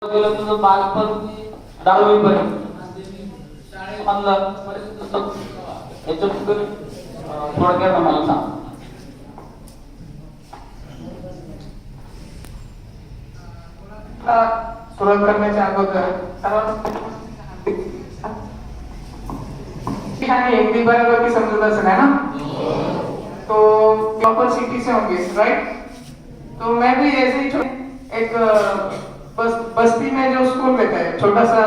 गेलं तुझं बालपण 10वी पर्यंत शाळेमधलं याच्याबद्दल थोडक्यात मला सांग. सुरुवात करण्याच्या अगोदर हिंदी बराबर की समझ असेल है ना? तो प्रॉपर सिटी से होंगे, राइट? तो मैं भी ऐसे ही एक बस्ती में जो स्कूल रहता है, छोटा सा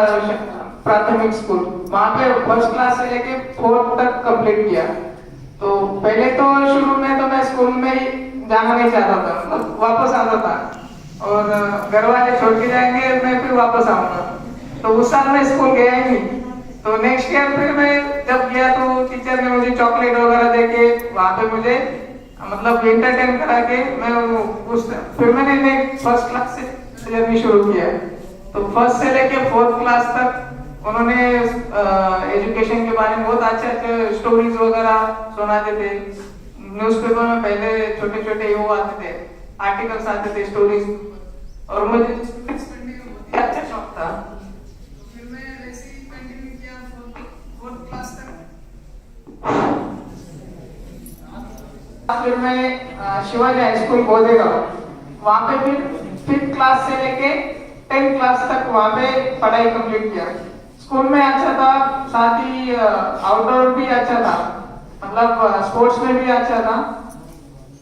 प्राथमिक स्कूल, वहाँ पे फर्स्ट क्लास से लेके 4th तक कंप्लीट किया. तो पहले तो शुरू में तो मैं स्कूल में ही जाना नहीं चाहता था, मतलब वापस आता था और घर वाले छोड़ के जाएंगे, मैं फिर वापस आऊंगा. तो उस साल मैं स्कूल गया ही नहीं. तो नेक्स्ट ईयर फिर मैं जब गया तो टीचर ने मुझे चॉकलेट वगैरह देके वहाँ पे मुझे मतलब एंटरटेन करा के मैं उस फिर मैंने फर्स्ट क्लास से जर्नी शुरू किया. तो फर्स्ट से लेके 4th क्लास तक उन्होंने एजुकेशन के बारे में बहुत अच्छे अच्छे स्टोरीज वगैरह सुनाते थे. न्यूज़पेपर में पहले छोटे छोटे वो आते थे, आर्टिकल्स आते थे, स्टोरीज, और मुझे अच्छा शौक था. फिर मैं ऐसे ही कंटिन्यू किया 4th क्लास तक. फिर मैं शिवाजी हाई स्कूल बोधेगांव, वहाँ पे फिर 5th क्लास से लेके 10th क्लास तक वहाँ पे पढ़ाई कंप्लीट किया. स्कूल में अच्छा था, साथ ही आउटडोर भी अच्छा था, मतलब स्पोर्ट्स में भी अच्छा था.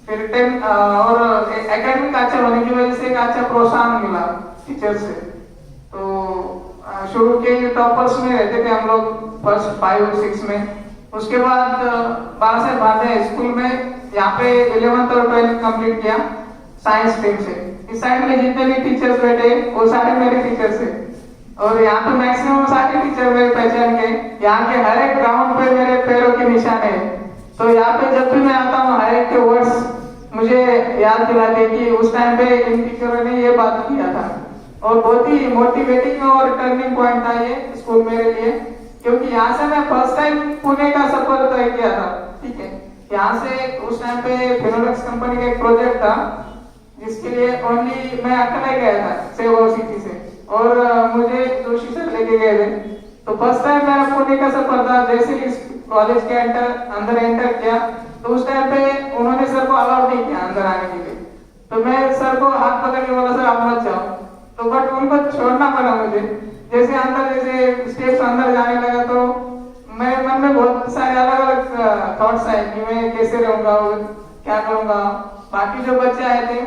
फिर 10 और एकेडमिक अच्छा होने की वजह से एक अच्छा प्रोत्साहन मिला टीचर से. तो शुरू के टॉपर्स में रहते थे हम लोग फर्स्ट 5 और 6 में. उसके बाद बालासाहेब भादे स्कूल में यहाँ पे 11th और 12th कंप्लीट किया साइंस स्ट्रीम से. इस साइड में जितने भी टीचर्स बैठे वो सारे मेरे टीचर्स थे, और यहाँ पे मैक्सिमम सारे टीचर मेरे पहचान के. यहाँ के हर एक ग्राउंड पे मेरे पैरों के निशान है. तो यहाँ पे जब भी मैं आता हूँ हर एक के वर्ड्स मुझे याद दिलाते कि उस टाइम पे इन टीचरों ने ये बात किया था. और बहुत ही मोटिवेटिंग और टर्निंग पॉइंट था ये स्कूल मेरे लिए, क्योंकि यहाँ से मैं फर्स्ट टाइम पुणे का सफर तय किया था. ठीक है, यहाँ से उस टाइम पे फिनोलेक्स कंपनी का एक प्रोजेक्ट था जिसके लिए ओनली मैं अकेला गया था सेवा सिटी से, और मुझे जोशी सर लेके गए थे. तो फर्स्ट टाइम मेरा पुणे का सफर था. जैसे ही कॉलेज के अंदर एंटर किया तो उस टाइम पे उन्होंने सर को अलाउ नहीं किया अंदर आने के लिए. तो मैं सर को हाथ पकड़ के बोला, सर आप मत जाओ. तो बट उनको छोड़ना पड़ा मुझे. जैसे अंदर जैसे स्टेप्स अंदर जाने लगा तो मेरे मन में बहुत सारे अलग अलग थॉट्स आए कि मैं कैसे रहूंगा और क्या करूंगा. बाकी जो बच्चे आए थे,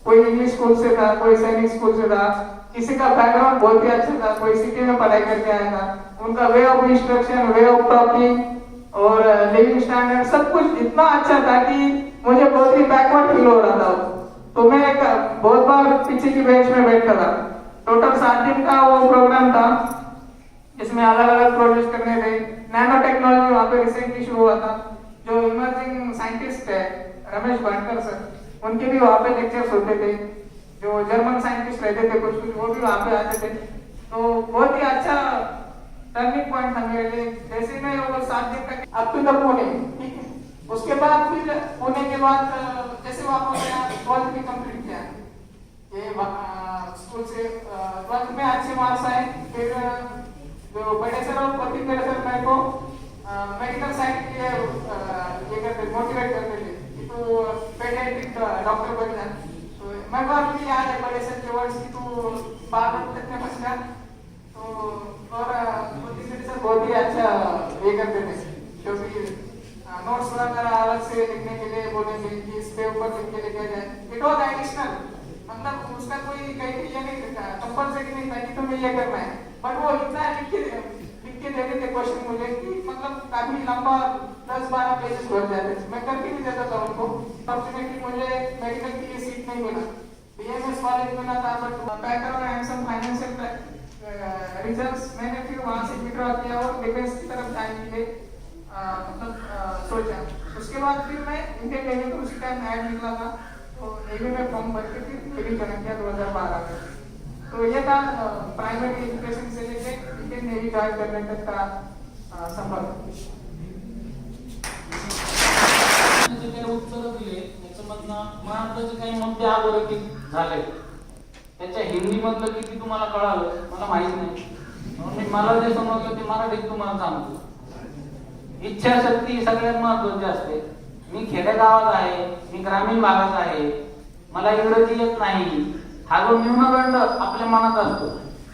कोई इंग्लिश स्कूल से था, कोई सैनिक स्कूल से था, किसी का बैकग्राउंड बहुत ही अच्छा था, कोई सिटी में पढ़ाई करके आया था. उनका way of instruction, way of talking और लिविंग स्टैंडर्ड सब कुछ इतना अच्छा था कि मुझे बहुत ही बैकवर्ड फील हो रहा था. तो मैं बहुत बार पीछे की बेंच में बैठता था. टोटल 7 दिन का वो प्रोग्राम था जिसमें अलग अलग प्रोजेक्ट करने थे. नैनो टेक्नोलॉजी वहाँ पे रिसेंटली शुरू हुआ था. जो इमर्जिंग साइंटिस्ट है रमेश भाटकर सर, उनके भी वहाँ पे लेक्चर्स होते थे. जो जर्मन साइंटिस्ट रहते थे कुछ कुछ, वो भी वहाँ पे आते थे. तो बहुत ही अच्छा टर्निंग पॉइंट था मेरे लिए. जैसे मैं वो 7 दिन तक अप टू द पुणे, ठीक है. उसके बाद फिर पुणे के बाद जैसे वापस आया, 12th भी कंप्लीट किया. ये स्कूल से 12th में अच्छे मार्क्स आए. फिर जो बड़े सर और प्रतिज्ञा सर मेरे को मेडिकल साइड के लिए ये करते, मोटिवेट करते थे कि तू पेडियाट्रिक डॉक्टर बन जा. तो मैं बात भी याद है बड़े सर के वर्ड्स की तू 12 तक में बच गया. तो और प्रतिज्ञा सर बहुत ही अच्छा ये करते थे, क्योंकि नोट्स वगैरह अलग से लिखने के लिए बोलेंगे कि इस पे ऊपर लिख के लिखा जाए. इट वॉज एडिशनल, मतलब उसका कोई कहीं ये नहीं था, कंपल्सरी नहीं था कि तुम्हें ये करना है. बट वो इतना लिख के देते थे क्वेश्चन मुझे कि मतलब काफी लंबा 10-12 पेजेस भर जाते थे. मैं करके भी देता था उनको. फॉर्चुनेटली मुझे मेडिकल के लिए सीट नहीं मिला, बीएमएस कॉलेज मिला था. But background and some financial reasons मैंने फिर वहां से विड्रॉ किया और डिफेंस की तरफ जाने के लिए मतलब सोचा. उसके बाद फिर मैं इंडियन नेवी को उसी टाइम ऐड निकला था, तो नेवी में फॉर्म भर के फिर नेवी ज्वाइन किया 2012 में. तो ये था प्राइमरी एजुकेशन से लेके इंडियन नेवी ज्वाइन करने तक का सफर. उत्तर दिले याचं मधनं मनात काही मुद्दे अधोरेखित झाले. त्याच्या हिंदी मधलं किती तुम्हाला कळालं मला माहित नाही, म्हणून मला जे समजलं ते मराठीत तुम्हाला सांगतो. इच्छाशक्ती सगळ्यात महत्वाची असते. मी खेडेगावात आहे, मी ग्रामीण भागात आहे, मला इंग्रजी येत नाही, हा जो न्यूनगंड आपल्या मनात असतो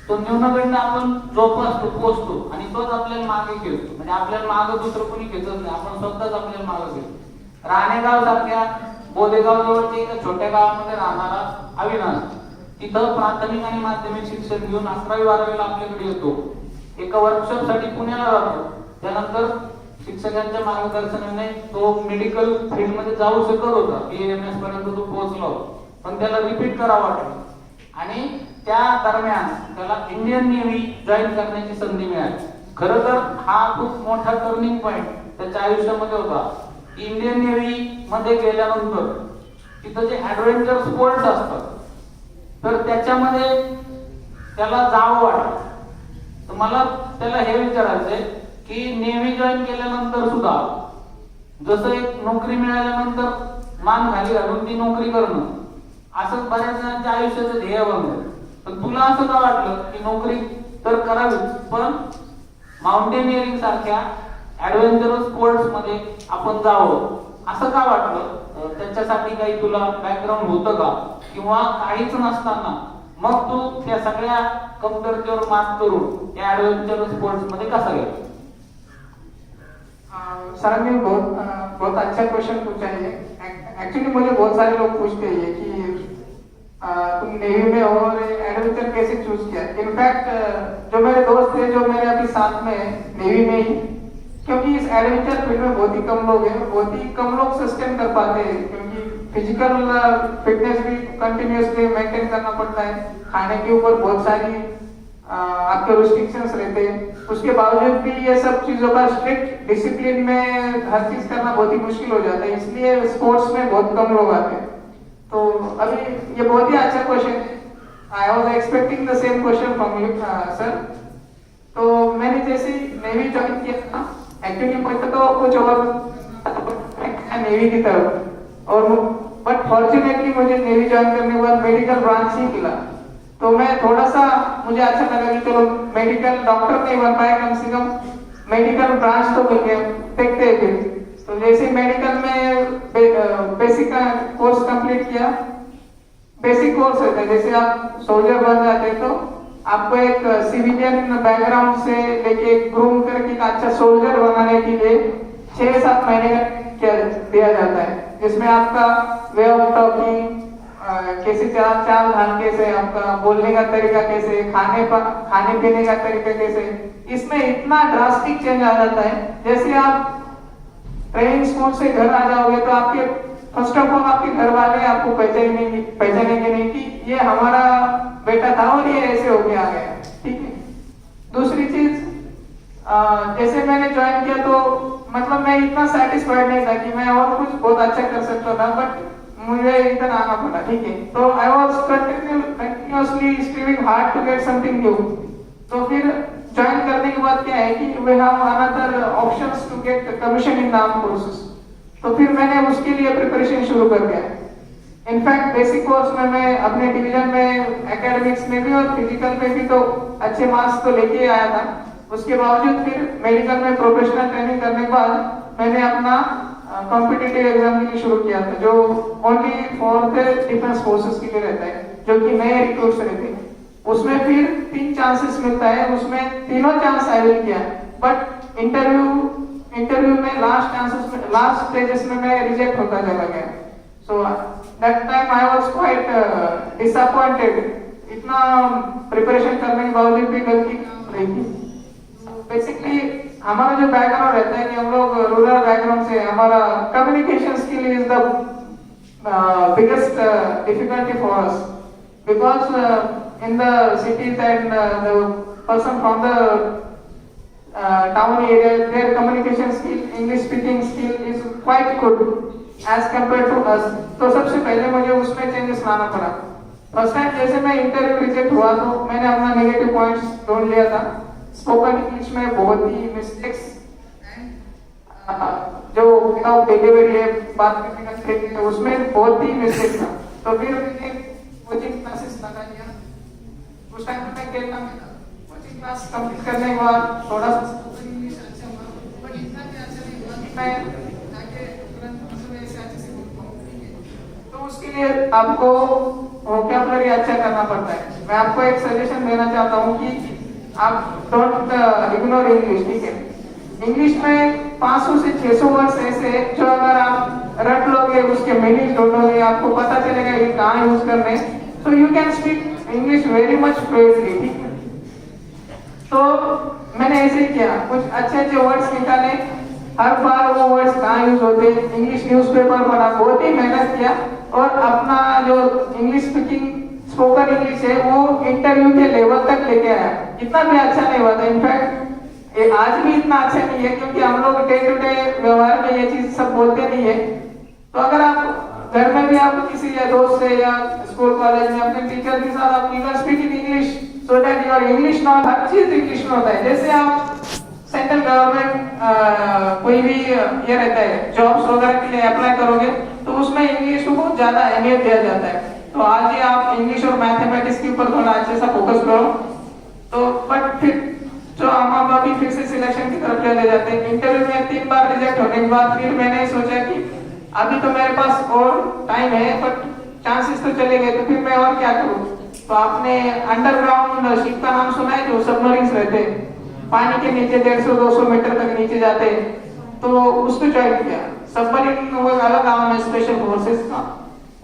तो न्यूनगंड आपण जोपासतो, पोचतो आणि तोच आपल्याला मागे खेळतो. म्हणजे आपल्याला मागे दुसरं कोणी खेचत नाही, आपण स्वतःच आपल्याला मागे खेळतो. राणेगाव सारख्या बोदेगाव जवळच्या एका छोट्या गावामध्ये राहणारा अविनाश तिथं प्राथमिक आणि माध्यमिक शिक्षण घेऊन 11वी-12वीला आपल्याकडे येतो. एका वर्कशॉप साठी पुण्याला जातो. त्यानंतर शिक्षकांच्या मार्गदर्शनाने तो मेडिकल फील्ड मध्ये जाऊ शकत होता, BAMS पर्यंत तो पोहोचला होता, पण त्याला रिपीट करावं वाटलं आणि त्या दरम्यान त्याला इंडियन नेव्ही जॉईन करण्याची संधी मिळाली. खरं तर हा खूप मोठा टर्निंग पॉइंट त्याच्या आयुष्यामध्ये होता. इंडियन नेव्ही मध्ये गेल्यानंतर तिथं जे ऍडव्हेंचर स्पोर्ट्स असतात तर त्याच्यामध्ये त्याला जावं वाटलं. तर मला त्याला हे विचारायचंय की नेव्ही जॉईन केल्यानंतर सुद्धा जसं एक नोकरी मिळाल्यानंतर मान खाली घालून ती नोकरी करणं असं बऱ्याच जणांच्या आयुष्याचं ध्येय बनलं. पण तुला असं का वाटलं की नोकरी तर करावी पण माउंटेनिअरिंग सारख्या ऍडव्हेंचरस स्पोर्ट्स मध्ये आपण जावं असं का वाटलं? त्याच्यासाठी काही तुला बॅकग्राऊंड होतं का किंवा काहीच नसताना मग तू त्या सगळ्या कमतरतेवर मात करून या ऍडव्हेंचरस स्पोर्ट्स मध्ये कसा गेला? सर ने बहुत अच्छा क्वेश्चन पूछा है. एक्चुअली मुझे बहुत सारे लोग पूछते हैं कि तुम नेवी में हो और एडवेंचर कैसे चूज किया. इनफैक्ट जो मेरे दोस्त थे जो मेरे अभी साथ में नेवी में ही, क्योंकि इस एडवेंचर फील्ड में बहुत ही कम लोग हैं, बहुत ही कम लोग सस्टेन कर पाते हैं क्योंकि फिजिकल फिटनेस भी कंटिन्यूसली मेंटेन करना पड़ता है. खाने के ऊपर बहुत सारी आपके रिस्ट्रिक्शंस रहते हैं. उसके बावजूद भी ये सब चीजों का स्ट्रिक्ट डिसिप्लिन में हर चीज करना बहुत ही मुश्किल हो जाता है. इसलिए स्पोर्ट्स में बहुत कम लोग आते हैं. तो अभी ये बहुत ही अच्छा क्वेश्चन है. I was expecting the same question from you sir. तो मैंने जैसे नेवी ज्वाइन किया था, एक्चुअली मुझे तो कुछ और नेवी की तरफ, और बट फॉर्चुनेटली मुझे नेवी ज्वाइन करने के बाद मेडिकल ब्रांच ही मिला. तो मैं थोड़ा सा मुझे अच्छा लगा कि चलो मेडिकल डॉक्टर नहीं बन पाए, कम से कम मेडिकल ब्रांच तो मिल गया, देखते हैं फिर. तो जैसे मेडिकल में बेसिक का कोर्स कंप्लीट किया. बेसिक कोर्स होता है, जैसे आप सोल्जर बन जाते हैं तो आपको एक सिविलियन बैकग्राउंड से लेके ग्रूम करके एक अच्छा सोल्जर बनाने के लिए 6-7 महीने का दिया जाता है, जिसमें आपका वे ऑफ टॉकिंग कैसे चाल ढाल कैसे, आपका बोलने का तरीका कैसे, खाने पीने का तरीका कैसे, इसमें इतना ड्रास्टिक चेंज आ जाता है. जैसे आप ट्रेनिंग स्कूल से घर आ जाओगे तो आपके फर्स्ट ऑफ ऑल आपके घर वाले आपको पहचानेंगे नहीं कि ये हमारा बेटा था और ये ऐसे हो गया गया. ठीक है. दूसरी चीज, जैसे मैंने ज्वाइन किया तो मतलब मैं इतना सेटिस्फाइड नहीं था कि मैं और कुछ बहुत अच्छा कर सकता था, बट मुझे इधर आना पड़ा. ठीक है. तो I was continuously striving hard to get something new. तो फिर ज्वाइन करने के बाद क्या है कि we have another options to get commission in the armed forces. तो फिर मैंने उसके लिए प्रिपरेशन शुरू कर दिया. इनफैक्ट बेसिक कोर्स में मैं अपने डिवीजन में एकेडमिक्स में भी और फिजिकल में भी तो अच्छे मार्क्स तो लेके आया था. उसके बावजूद फिर मेडिकल में प्रोफेशनल ट्रेनिंग करने के बाद मैंने अपना कॉम्पिटिटिव एग्जाम के लिए शुरू किया था, जो only for the defence forces के लिए रहता है, जो कि नए रिक्रूट्स रहते हैं. उसमें फिर 3 चांसेस मिलता है, उसमें तीनों चांस अवेल किया, बट इंटरव्यू में लास्ट स्टेजेस में मैं रिजेक्ट होता चला गया. So that time I was quite disappointed. इतना प्रिपरेशन करने के बावजूद भी गलती रही थी. बेसिकली हमारा जो बैकग्राउंड रहता है कि हम लोग रूरल बैकग्राउंड से, हमारा communication skill is the biggest difficulty for us, because in the cities and the person from the town area, their communication skill, English speaking skill is quite good as compared to us. तो सबसे पहले मुझे उसमें changes लाना पड़ा. First time जैसे मैं interview reject हुआ तो मैंने अपना नेगेटिव पॉइंट्स ढूंढ लिया था. स्पोकन इंग्लिश में बहुत ही मिस्टेक्स, जो डिलीवरी है, बात करने का तरीका, उसमें बहुत ही मिस्टेक था. तो फिर मैंने कोचिंग क्लासेस लगा लिया. उस टाइम पे मैं खेलता था। कोचिंग क्लास कंप्लीट करने के बाद थोड़ा सा स्पोकन इंग्लिश अच्छा हुआ, बट इतना भी अच्छा नहीं हुआ कि मैं जाके तुरंत मतलब ऐसे अच्छे से बोल पाऊँ। तो उसके लिए आपको वोकैबुलरी अच्छा करना पड़ता है। मैं आपको एक सजेशन देना चाहता हूँ कि आप डोंट इग्नोर इंग्लिश, ठीक है। इंग्लिश में 500 से 600 वर्ड्स ऐसे जो अगर आप रट लोगे, उसके मीनिंग ढूंढोगे, आपको पता चलेगा ये कहाँ यूज करने, तो you can speak English very much fluently, ठीक है। तो मैंने ऐसे ही किया, कुछ अच्छे अच्छे वर्ड्स निकाले, हर बार वो वर्ड्स कहाँ यूज होते, इंग्लिश न्यूज़पेपर पढ़ा, बहुत ही मेहनत किया और अपना जो इंग्लिश स्पीकिंग स्पोकन इंग्लिश है वो इंटरव्यू के लेवल तक लेके आया। इतना भी अच्छा नहीं हुआ था, इनफैक्ट आज भी इतना अच्छा नहीं है, क्योंकि हम लोग डे टू डे व्यवहार में ये चीज सब बोलते नहीं है। तो अगर आप घर में भी आप किसी या दोस्त से या स्कूल कॉलेज में अपने टीचर के साथ आप you speak in English so that your English not, हर चीज इंग्लिश में होता है। जैसे आप सेंट्रल गवर्नमेंट कोई भी ये रहता है जॉब्स वगैरह के लिए अप्लाई करोगे तो उसमें इंग्लिश को बहुत ज्यादा अहमियत दिया जाता है। तो आज ही आप इंग्लिश और मैथमेटिक्स के ऊपर थोड़ा अच्छे सा फोकस करो। तो बट फिर जो हम अभी फिर से सिलेक्शन की तरफ चले जाते हैं। इंटरव्यू में 3 बार रिजेक्ट होने के बाद फिर मैंने सोचा कि अभी तो मेरे पास और टाइम है, बट चांसेस तो चले गए, तो फिर मैं और क्या करूं। तो आपने अंडरग्राउंड शिप का नाम सुना है, जो सबमरीन्स रहते हैं पानी के नीचे 150-200 मीटर तक नीचे जाते हैं, तो उसको ज्वाइन किया। सबमरीन वो अलग काम है स्पेशल फोर्सेस का,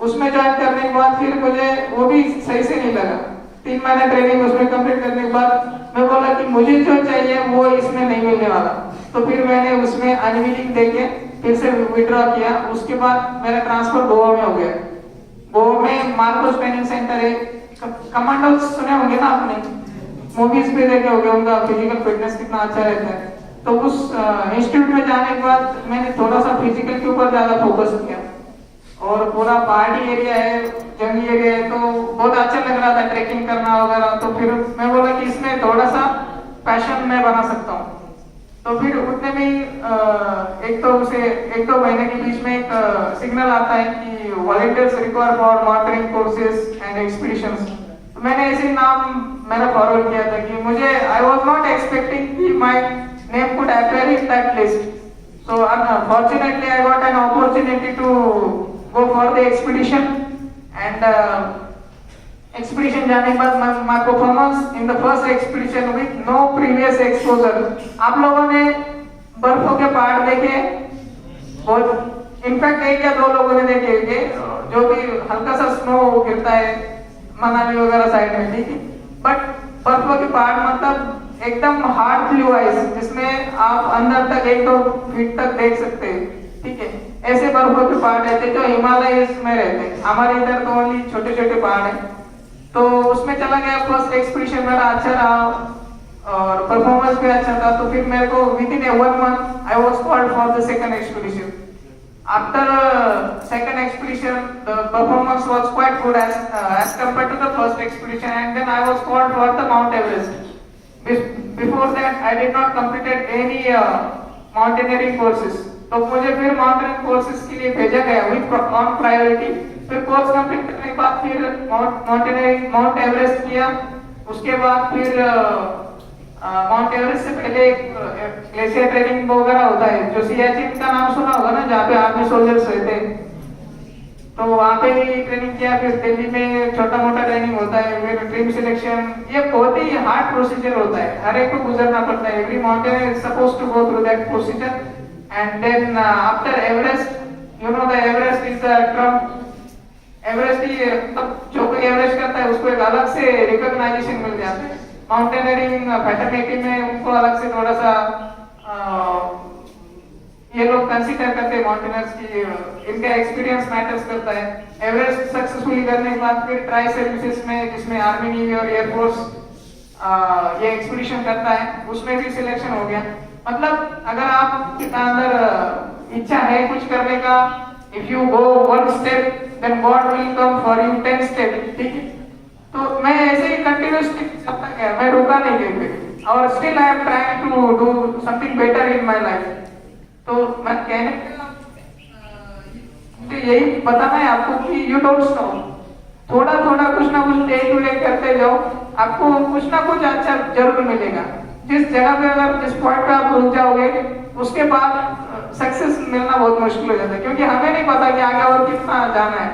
उसमें ज्वाइन करने के बाद फिर मुझे वो भी सही से नहीं लगा। 3 महीने ट्रेनिंग उसमें कंप्लीट करने के बाद मैं बोला कि मुझे जो चाहिए वो इसमें नहीं मिलने वाला, तो फिर मैंने उसमें अनविलिंग देके फिर से विड्रॉ किया। उसके बाद मेरा ट्रांसफर गोवा में हो गया। गोवा में मार्कोस ट्रेनिंग सेंटर है, कमांडोज सुने होंगे ना आपने, मूवीज पे देखे होंगे, उनका फिजिकल फिटनेस कितना अच्छा रहता है। तो उस इंस्टीट्यूट में जाने के बाद मैंने थोड़ा सा फिजिकल के ऊपर ज्यादा फोकस किया, और पूरा पहाड़ी एरिया है, जंगली एरिया है, तो बहुत अच्छा लग रहा था ट्रैकिंग करना वगैरह। तो फिर मैं बोला कि इसमें थोड़ा सा पैशन मैं बना सकता हूँ। तो फिर उतने में ही एक दो महीने के बीच में एक सिग्नल आता है कि volunteers require for monitoring courses and expeditions. तो मैंने ऐसे ही नाम मेरा फॉरवर्ड किया था कि मुझे आई वाज नॉट एक्सपेक्टिंग कि my name could appear in that list. So fortunately I got an opportunity to go for the expedition, and expedition जाने के बाद my performance in the first expedition with no previous exposure। आप लोगों ने बर्फों के पहाड़ देखे, और इनफैक्ट 1 या 2 लोगों ने देखे होंगे, जो भी हल्का सा स्नो गिरता है मनाली वगैरह साइड में, ठीक है। बट बर्फों के पहाड़ मतलब एकदम हार्ड ब्लू आइस, जिसमें आप अंदर तक 1-2 फीट तक देख सकते हैं, ठीक है। ऐसे बर्फों के पहाड़ रहते जो हिमालय में रहते हैं, हमारे इधर तो ओनली छोटे छोटे पहाड़ हैं। तो उसमें चला गया, फर्स्ट एक्सपीडिशन मेरा अच्छा रहा और परफॉर्मेंस भी अच्छा था। तो फिर मेरे को with in 1 month I was called for the second expedition. After second expedition the performance was quite good as compared to the first expedition, and then I was called for the Mount Everest. Before that I did not completed any mountaineering courses, तो मुझे फिर mountaineering courses के लिए भेजा गया with on priority. फिर course complete करने के बाद फिर माउंटेनियरिंग माउंट एवरेस्ट किया। उसके बाद फिर माउंट एवरेस्ट से पहले ग्लेशियर ट्रेनिंग वगैरह होता है, जो सियाचिन का नाम सुना होगा ना, जहाँ पे आर्मी सोल्जर्स रहते हैं, तो वहाँ पे भी ट्रेनिंग किया। फिर दिल्ली में छोटा मोटा ट्रेनिंग होता है, फिर ड्रीम सिलेक्शन, ये बहुत ही हार्ड प्रोसीजर होता है, हर एक को गुजरना पड़ता है। Every mountain is supposed to go through that procedure. And then after Everest, you know the Everest is the Trump। Everest ही जो कोई एवरेस्ट करता है उसको एक अलग से रिकॉग्नाइजेशन मिल जाता है। माउंटेनियरिंग फैटर्निटी में उनको अलग से थोड़ा सा ये लोग कंसीडर करते हैं माउंटेनर्स की, इनका एक्सपीरियंस मैटर्स करता है। एवरेस्ट सक्सेसफुली करने के बाद फिर ट्राई सर्विसेज में, जिसमें आर्मी, नेवी और एयरफोर्स ये एक्सपीडिशन करता है, उसमें भी सिलेक्शन हो गया। मतलब अगर आपके अंदर इच्छा है कुछ करने का, if you go 1 step then God will come for you 10 step, ठीक है। तो मैं ऐसे ही कंटिन्यूअसली चलता गया, मैं रुका नहीं कहीं, और still I am trying to do something better in my life. तो मैं कहने का यही बताना है आपको कि यू डोंट स्टॉप, थोड़ा थोड़ा कुछ ना कुछ डे टू डे करते जाओ, आपको कुछ ना कुछ अच्छा जरूर मिलेगा। जिस जगह पे अगर जिस पॉइंट पे आप रुक जाओगे उसके बाद सक्सेस मिलना बहुत मुश्किल हो जाता है, क्योंकि हमें नहीं पता कि आगे और कितना जाना है।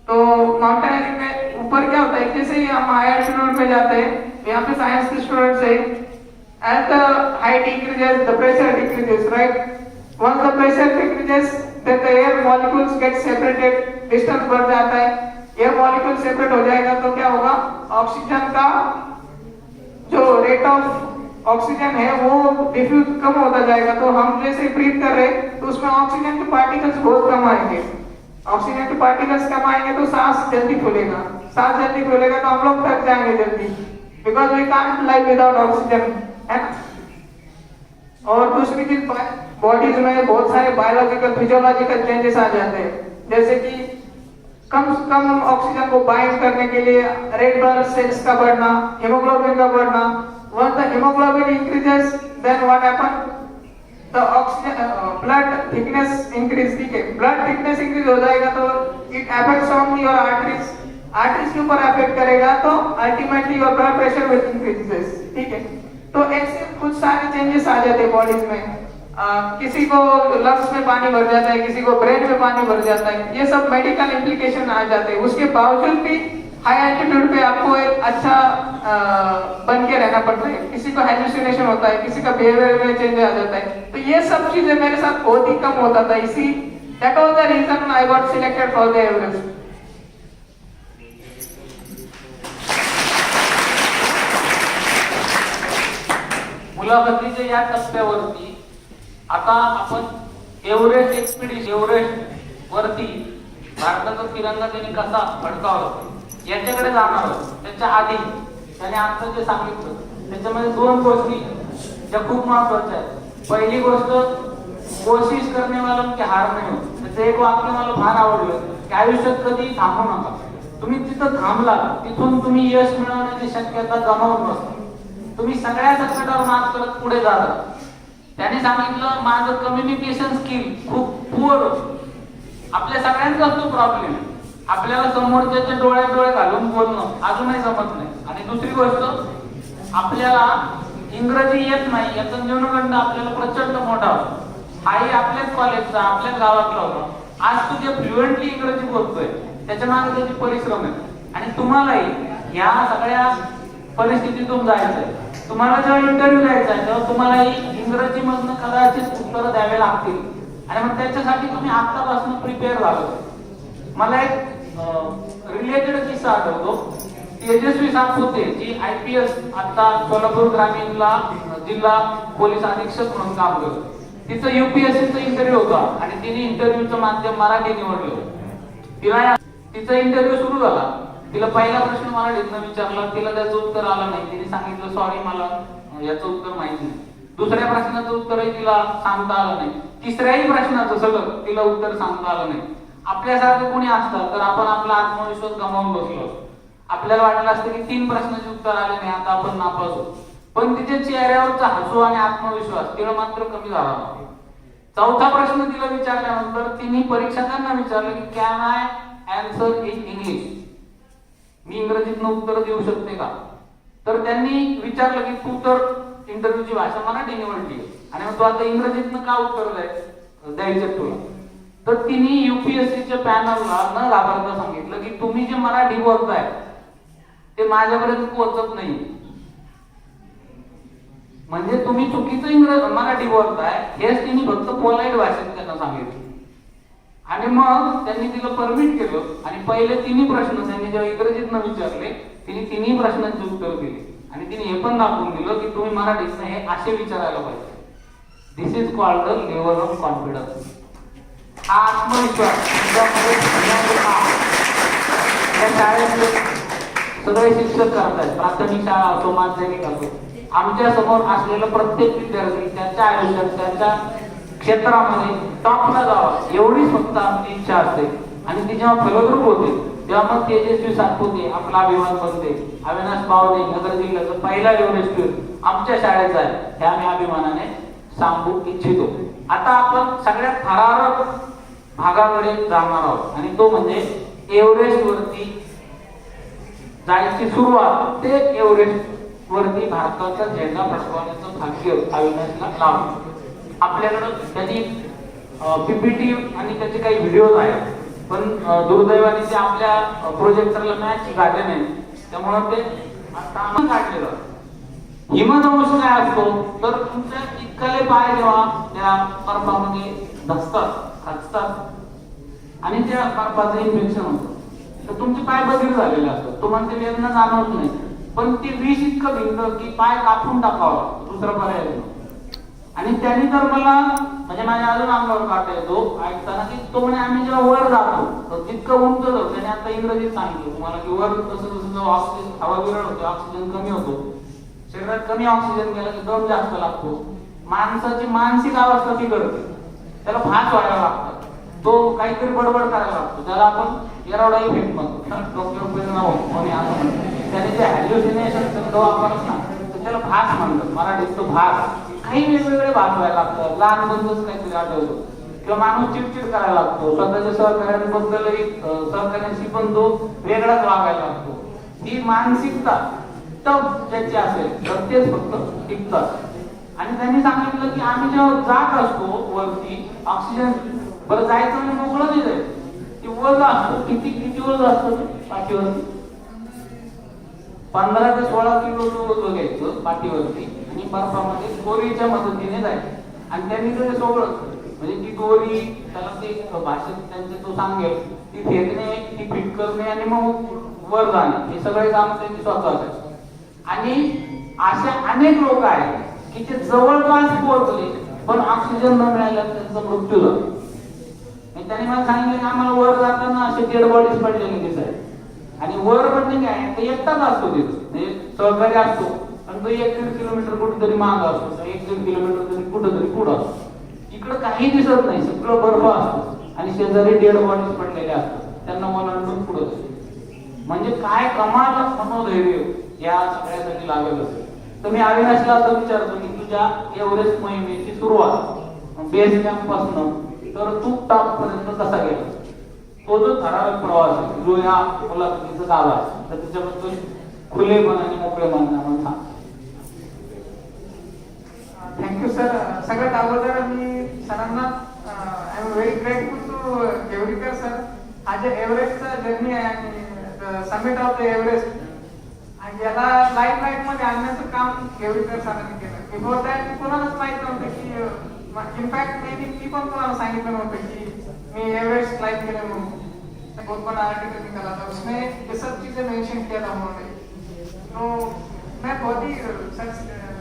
तो माउंटेनियरिंग में ऊपर क्या होता है, जैसे ही हम हाई एल्टीट्यूड पे जाते हैं, यहाँ पे साइंस के स्टूडेंट्स है, as the height increases the pressure decreases, right? Once the pressure decreases then the air molecules get separated, distance बढ़ जाता है, एयर मॉलिक्यूल सेपरेट हो जाएगा तो क्या होगा, ऑक्सीजन का जो रेट ऑफ ऑक्सीजन है वो डिफ्यूज कम होता जाएगा। तो हम जैसे ब्रीथ कर रहे हैं तो उसमें ऑक्सीजन के पार्टिकल्स बहुत कम आएंगे, ऑक्सीजन के पार्टिकल्स कम आएंगे तो सांस जल्दी खुलेगा, सांस जल्दी खुलेगा तो हम लोग थक जाएंगे जल्दी, because we can't live without oxygen, है ना। और दूसरी चीज, बॉडीज में बहुत सारे बायोलॉजिकल फिजियोलॉजिकल चेंजेस आ जाते हैं, जैसे कि कम से कम ऑक्सीजन को बाइंड करने के लिए रेड ब्लड सेल्स का बढ़ना, हीमोग्लोबिन का बढ़ना। Once the hemoglobin increases, then what happen? The oxygen blood thickness increase, ठीक है, blood thickness increase हो जाएगा तो it affects on your arteries, arteries के ऊपर अफेक्ट करेगा तो ultimately your blood pressure will increases, ठीक है। तो ऐसे कुछ सारे चेंजेस आ जाते हैं बॉडीज में। किसी को लंग्स में पानी भर जाता है, किसी को ब्रेन में पानी भर जाता है, ये सब मेडिकल इम्प्लीकेशन आ जाते हैं। उसके बावजूद भी हाई एल्टीट्यूड पे आपको एक अच्छा बन के रहना पड़ता है। किसी को हेलुसिनेशन होता है, किसी का बिहेवियर में चेंज आ जाता है, तो ये सब चीजें मेरे साथ बहुत ही कम होता था। इसी that was the reason I got selected for the Everest. मुलाखतीच्या या टप्प्यावरती आता आपण एव्हरेस्ट एक्सपिडिशन, एव्हरेस्ट वरती भारताचा तिरंगा त्यांनी कसा फडकावला याच्याकडे जाणार आहोत। त्याच्या आधी त्याने आता जे सांगितलं त्याच्यामध्ये दोन गोष्टी ज्या खूप महत्वाच्या आहेत। पहिली गोष्ट, कोशिश करने वालों की हार नाही होत। त्याचं एक वाक्य मला फार आवडलं की आयुष्यात कधी थांबू नका, तुम्ही तिथं थांबला तिथून तुम्ही यश मिळवण्याची शक्यता गमावून नसता, तुम्ही सगळ्या संकटावर मात करत पुढे जाता। त्याने सांगितलं माझं कम्युनिकेशन स्किल खूप पुअर, आपल्या सगळ्यांचाच तो प्रॉब्लेम आहे, आपल्याला समोरच्याच्या डोळ्यात डोळे घालून बोलणं अजूनही जमत नाही। आणि दुसरी गोष्ट, आपल्याला इंग्रजी येत नाही याचा न्यूनगंड आपल्याला प्रचंड मोठा होता। आई आपल्याच कॉलेजचा, आपल्याच गावातला होता, आज तू जे फ्लुएंटली इंग्रजी बोलतोय त्याच्या मागे त्याची परिश्रम आहे। आणि तुम्हालाही या सगळ्या परिस्थितीतून जायचंय, तुम्हाला जेव्हा इंटरव्ह्यू द्यायचा आहे तेव्हा तुम्हाला इंग्रजी मधनं कदाचित उत्तर द्यावे लागतील, आणि मग त्याच्यासाठी तुम्ही आतापासून प्रिपेअर झालो। मला एक रिलेटेड किस्सा आठवतो। तेजस्वी सातपुते जी IPS आता सोलापूर ग्रामीणला जिल्हा पोलीस अधीक्षक म्हणून काम करते, तिचं UPSCचं इंटरव्ह्यू होता आणि तिने इंटरव्ह्यूचं माध्यम मराठी निवडलं। तिला तिचा इंटरव्ह्यू सुरू झाला, तिला पहिला प्रश्न मराठीतनं विचारला, तिला त्याचं उत्तर आलं नाही, तिने सांगितलं सॉरी मला याचं उत्तर माहिती नाही। दुसऱ्या प्रश्नाचं उत्तरही तिला सांगता आलं नाही, तिसऱ्याही प्रश्नाचं सगळं तिला उत्तर सांगता आलं नाही। आपल्यासारखं कोणी असतं तर आपण आपला आत्मविश्वास गमावून बसलो, आपल्याला वाटलं असतं की 3 प्रश्नाचे उत्तर आले नाही आता आपण नापास होतो, पण तिच्या चेहऱ्यावरचा हसू आणि आत्मविश्वास तिला मात्र कमी झाला नाही। चौथा प्रश्न तिला विचारल्यानंतर तिने परीक्षकांना विचारलं की can I answer in English, मी इंग्रजीतनं उत्तर देऊ शकते का? तर त्यांनी विचारलं की तू तर इंटरव्ह्यूची भाषा मराठी निवडली आणि मग तू आता इंग्रजीतनं का उत्तर द्यायचं तुला? तर तिने UPSCच्या पॅनलला न घाबरता सांगितलं की तुम्ही जे मराठी बोलताय ते माझ्यापर्यंत पोहोचत नाही, म्हणजे तुम्ही चुकीचं मराठी बोलताय, हेच तिने फक्त पोलाईट भाषेत त्यांना सांगितलं। आणि मग त्यांनी तिला परमिट केलं आणि पहिले 3 प्रश्न त्यांनी जेव्हा इंग्रजीतनं विचारले तिने 3 प्रश्नांची उत्तर दिली आणि तिने हे पण दाखवून दिलं की तुम्ही मराठीतनं हे असे विचारायला पाहिजे। This is called the level of confidence. हा आत्मविश्वास या शाळेतले सगळे शिक्षक करतात, प्राथमिक शाळा असो माध्यमिक असो, आमच्या समोर असलेला प्रत्येक विद्यार्थी त्याच्या आयुष्यात त्याच्या क्षेत्रामध्ये टॉपला जावा एवढीच फक्त आमची इच्छा असते। आणि ती जेव्हा फलद्रूप होते तेव्हा मग तेजस्वी सातपुते आपला अभिमान बनते, अविनाश बावणे नगर जिल्ह्याचा पहिला एव्हरेस्ट आमच्या शाळेचा आहे हे आम्ही अभिमानाने सांगू इच्छितो। आता आपण सगळ्यात थरारक भागाकडे जाणार आहोत आणि तो म्हणजे एव्हरेस्ट वरती जायची सुरुवात ते एव्हरेस्ट वरती भारताचा झेंडा फडकवण्याचं भाग्य अविनाशला लाभलं. आपल्याकडं त्याची पीपीटी आणि त्याचे काही व्हिडिओज आहेत, पण दुर्दैवाने ते आपल्या प्रोजेक्टरला मॅच काढले नाही, त्यामुळं ते आता आम्ही काढलेलं. हिमदंश काय असतो तर तुमच्या इतकले पाय जेव्हा त्या बर्फामध्ये धसतात खचतात आणि त्या बर्फाचं इन्फेक्शन होतं तर तुमचे पाय बधीर झालेले असतात, तुम्हाला ते वेदना जाणवत नाही, पण ते विष इतकं भिंत की पाय कापून टाकावा लागतो, दुसरा पर्याय नाही. आणि त्यांनी तर मला म्हणजे माझ्या अजून अंगावर काटा येतो ऐकताना की तो म्हणे आम्ही जेव्हा वर जातो तर जितकं उंच जातो, त्याने आता इंग्रजीत सांगितलं तुम्हाला की वर तसं तसं ऑक्सिजन हवा विरळ होते, ऑक्सिजन कमी होतो, शरीरात कमी ऑक्सिजन गेला की दम जास्त लागतो, माणसाची मानसिक अवस्था बिघडते, त्याला भात व्हायला लागतात, तो काहीतरी बडबड करायला लागतो, त्याला आपण एरवडा इफेक्ट म्हणतो, डोक्यावर परिणाम होतो आणि असं त्याने जे हॅल्युसिनेशन शब्द वापरत ना तर त्याला भास म्हणतात, मराठीत तो भास. काही वेगवेगळे भास व्हायला लागतात, लहान बंदच काहीतरी आढळतो किंवा माणूस चिडचिड करायला लागतो, स्वतःच्या सहकार्यांबद्दलही सहकार्यांशी पण तो वेगळाच वागायला लागतो. ही मानसिकता टफ ज्याची असेल तर तेच फक्त टिकतात. आणि त्यांनी सांगितलं की आम्ही जेव्हा जात असतो वरती ऑक्सिजन बरं जायचं म्हणजे मोकळं नाही जायचं, ते वज असतं, किती किती वज असतं पाठीवरती 15 ते 16 किलो वज घ्यायचं पाठीवरती आणि बर्फामध्ये दोरीच्या मदतीने जायचं. आणि त्यांनी ते सोबत म्हणजे ती दोरी त्याला ते भाषेत त्यांचे तो सांगेल ती फेकणे ती फिट करणे आणि मग वर जाणे हे सगळे काम त्यांनी स्वतःच आहे. आणि अशा अनेक लोक आहेत की ते जवळपास पोहोचले पण ऑक्सिजन न मिळाल्याने त्यांचा मृत्यू झाला. त्यांनी मला सांगितलं की आम्हाला वर जाताना असे डेड बॉडीज पडलेले दिसायचे आणि वर म्हणजे काय ते एकटाच असतो तिथं म्हणजे सहकारी असतो पण तो 1-1.5 किलोमीटर कुठेतरी माग असतो, 1-1.5 किलोमीटर तरी कुठेतरी पुढं असतो, इकडं काही दिसत नाही, सगळं बर्फ असतो आणि शेजारी डेड बॉडीज पडलेले असतात, त्यांना ओलांडून पुढं जातो. म्हणजे काय कमाल मनोधैर्य या सगळ्यासाठी लागत असेल. तर मी अविनाशला असं विचारतो की तुझ्या एव्हरेस्ट मोहिमेची सुरुवात बेस कॅम्प पासून तर तू टॉप पर्यंत कसा गेला, तो जो ठराविक प्रवास आहे जो या मुलाखतीचा दावा आहे तर त्याच्याबद्दल खुलेपणाने मोकळेपणाने आम्हाला सांग. Thank you sir. सगळ्यात अगोदर मी सरांना I am very grateful to Gevarikar sir. हा जे एव्हरेस्टचा जर्नी आहे आणि समिट ऑफ द एव्हरेस्ट आणि याला लाईट मध्ये आणण्याचं काम गेवरीकर सरांनी केलं. बिफोर दॅट कोणालाच माहित नव्हतं की इनफॅक्ट मी पण कोणाला सांगितलं नव्हतं की मी एव्हरेस्ट क्लाइंब केलं म्हणून. बहुत बड़ा आर्टिकल निकला था उसमें ये सब चीजें मेंशन किया था उन्होंने. तो मैं बहुत ही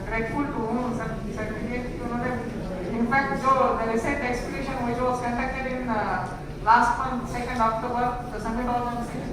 ग्रेटफुल टू हूँ सर्टिफिकेट की उन्होंने इनफैक्ट जो recent expedition which was conducted in last month 2nd October the summit organization